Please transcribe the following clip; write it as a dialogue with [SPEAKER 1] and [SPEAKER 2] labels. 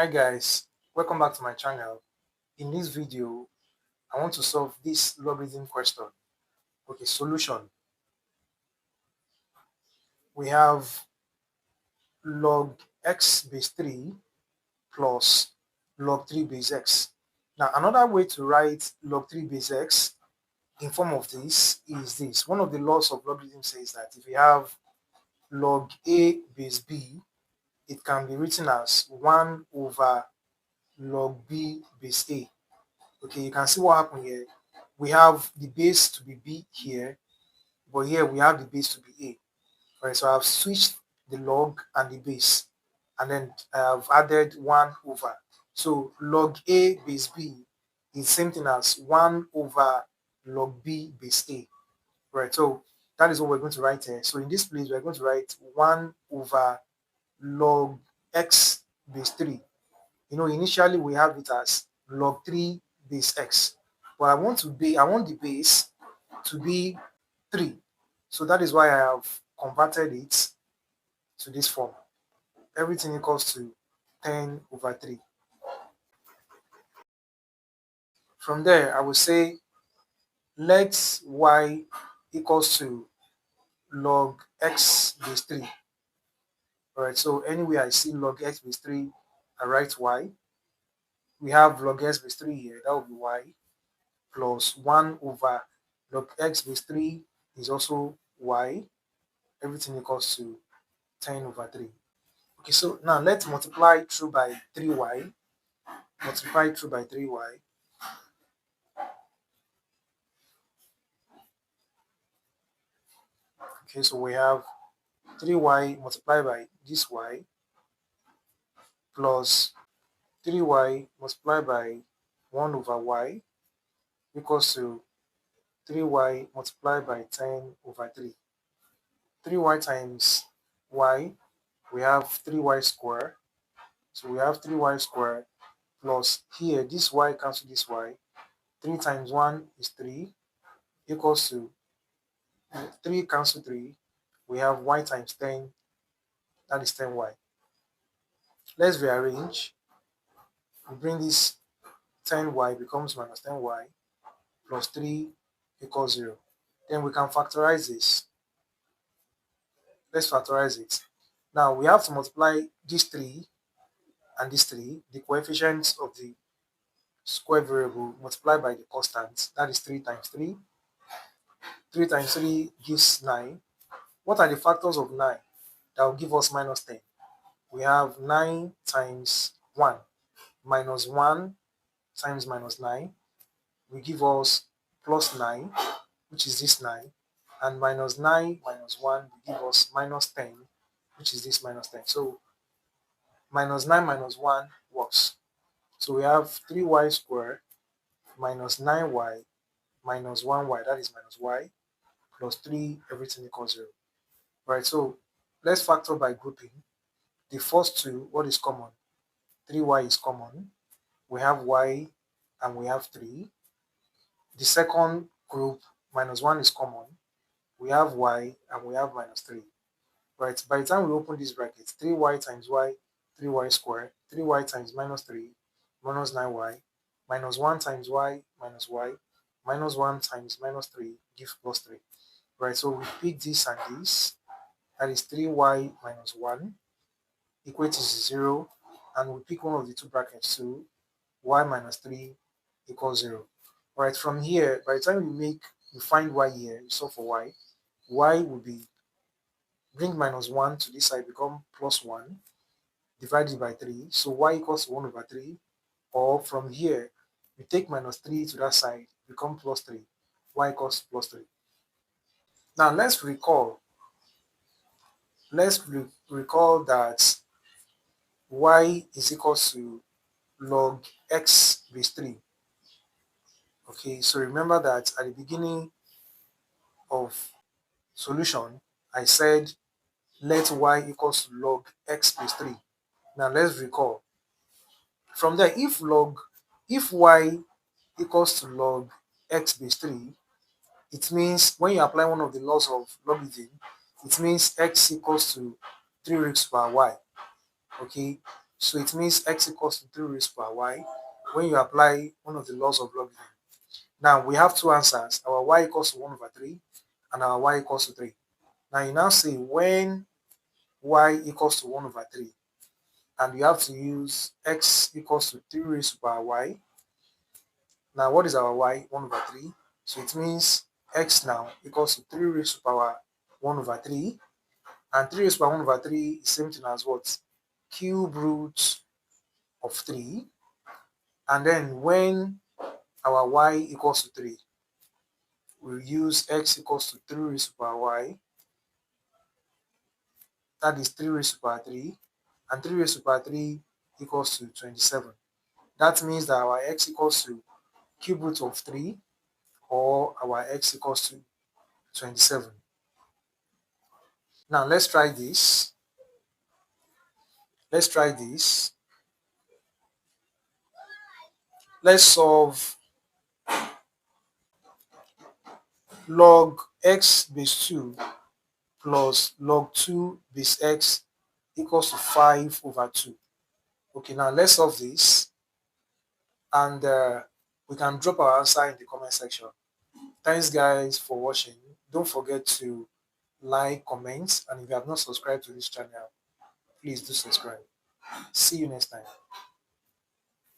[SPEAKER 1] Hi guys, welcome back to my channel. In this video, I want to solve this logarithm question. Okay, solution. We have log x base 3 plus log 3 base x. Now, another way to write log 3 base x in form of this is this. One of the laws of logarithm says that if you have log a base b, it can be written as 1 over log b base a. Okay, you can see what happened here. We have the base to be b here, but here we have the base to be a. Right, so I've switched the log and the base, and then I've added 1 over. So log a base b is same thing as 1 over log b base a. Right, so that is what we're going to write here. So in this place, we're going to write 1 over log x base 3. Initially we have it as log 3 base x, but I want the base to be 3. So that is why I have converted it to this form. Everything equals to 10 over 3. From there, I will say let y equals to log x base 3. All right, so anywhere I see log x base 3, I write y. We have log x base 3 here, that will be y, plus 1 over log x base 3 is also y. Everything equals to 10 over 3. Okay, so now let's multiply through by 3y. Multiply through by 3y. Okay, so we have 3y multiplied by this y plus 3y multiplied by 1 over y equals to 3y multiplied by 10 over 3. 3y times y, we have 3y squared. So we have 3y squared plus here, this y cancel this y. 3 times 1 is 3 equals to 3 cancel 3. We have y times 10, that is 10y. Let's rearrange. We bring this 10y becomes minus 10y plus 3 equals 0. Then we can factorize this. Let's factorize it. Now we have to multiply this 3 and this 3, the coefficients of the square variable multiplied by the constant. That is 3 times 3. 3 times 3 gives 9. What are the factors of 9 that will give us minus 10? We have 9 times 1 minus 1 times minus 9 will give us plus 9, which is this 9, and minus 9 minus 1 will give us minus 10, which is this minus 10. So minus 9 minus 1 works. So we have 3y squared minus 9y minus 1y, that is minus y, plus 3, everything equals 0. Right, so let's factor by grouping. The first two, what is common? 3y is common. We have y and we have 3. The second group, minus 1 is common. We have y and we have minus 3. Right, by the time we open this bracket, 3y times y, 3y squared, 3y times minus 3, minus 9y, minus 1 times y, minus 1 times minus 3 gives plus 3. Right, so we pick this and this, that is 3y minus 1, equate to 0, and we pick one of the two brackets, so y minus 3 equals 0. Right, from here, by the time you find y here, you solve for y will be, bring minus 1 to this side, become plus 1, divided by 3. So y equals to 1 over 3. Or from here, we take minus 3 to that side, become plus 3. Y equals plus 3. Now let's recall. Recall that y is equals to log x base 3. Okay, so remember that at the beginning of solution, I said let y equals to log x base 3. Now let's recall. From there, if y equals to log x base 3, it means when you apply one of the laws of logarithm, it means x equals to 3 raised to power y. Okay, So it means x equals to 3 raised to power y when you apply one of the laws of logarithm. Now we have two answers, our y equals to 1 over 3 and our y equals to 3. Now you now say when y equals to 1 over 3, and you have to use x equals to 3 raised to power y. Now what is our y? 1 over 3. So it means x now equals to 3 raised to power 1 over 3. And 3 raised to power 1 over 3 is same thing as what? Cube root of 3. And then when our y equals to 3, we'll use x equals to 3 raised to power y. That is 3 raised to power 3. And 3 raised to power 3 equals to 27. That means that our x equals to cube root of 3, or our x equals to 27. Now let's try this. Let's try this. Let's solve log x base 2 plus log 2 base x equals to 5 over 2. Okay, now let's solve this, and we can drop our answer in the comment section. Thanks guys for watching. Don't forget to like, comment, and if you have not subscribed to this channel, please do subscribe. See you next time.